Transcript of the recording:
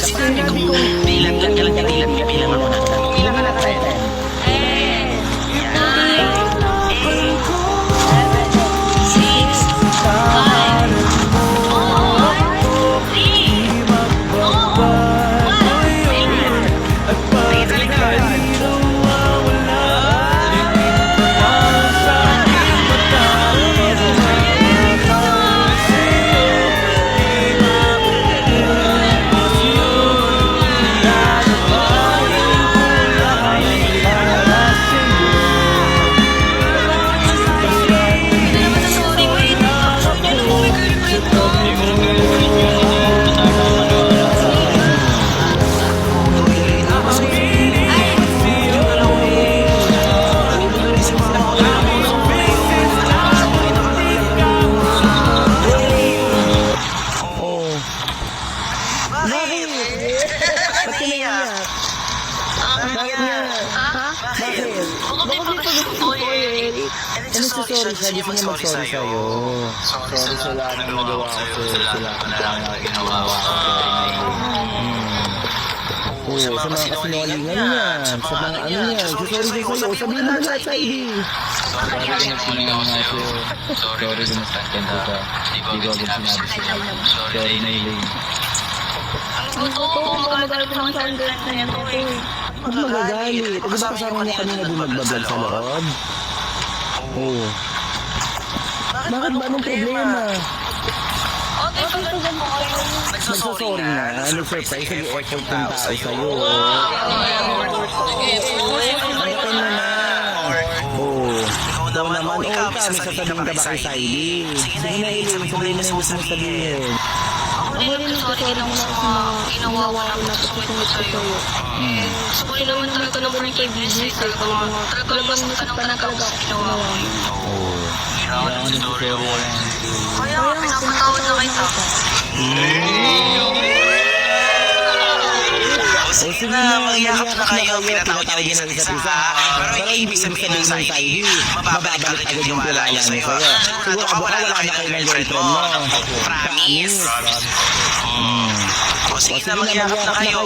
Bilang lang ka lang, bilang ako na. Bilang ka na tayo. 10, 9, 8, 7, 6, 5, 4, 3, 2, 1. Ba't ka naiiyak? Bakit nga? Bakit? Nagsasorry siya, gusto niya mag-sorry sa'yo. Sorry sa lahat ng nagawa ko sa'yo, sa lahat ng ginawa ko Oo, sa mga kasinungalingan niya, sa mga ano niya, nagsasorry siya sa'yo. Sabihin mo na lahat sa ID. Sorry kung nagsinungaling nga sa'yo. Sorry kung nasaktan kita. Di ko agad sinabi sa'yo. Sorry na Elaine. Magagalit sa mga sandals na yan. Huwag magagalit. Di ba kasama niya kanina bumagbabal sa loob? Oo. Bakit ba? Anong problema? Nagsasorry na. Nag-surprise. Nag-effort yung tao sa'yo. Bakit mo na? Oo. Ikaw naman. Oo, ikaw. May sasabihin ka ba kay Saily? Sige na, Elaine. Sabihin mo na yung gusto mo sabihin. Ako rin nagsasorry lang sa mga ginawa ko na pagkasunod sa'yo. Sorry naman talaga naman kay BJ. Talagang nasaktan na talaga ako ginawa ko. Oo. Kaya nga, pinapatawad na kita. O sige na, magiyakap na kayo, pinatawad niya ng isa't isa. Pero ibig sabihin ng Saily, mababalik agad yung tiwala niya sa'yo. Siguro wala na kayo ng girlfriend mo. Promise. O sige na, magiyakap na kayo.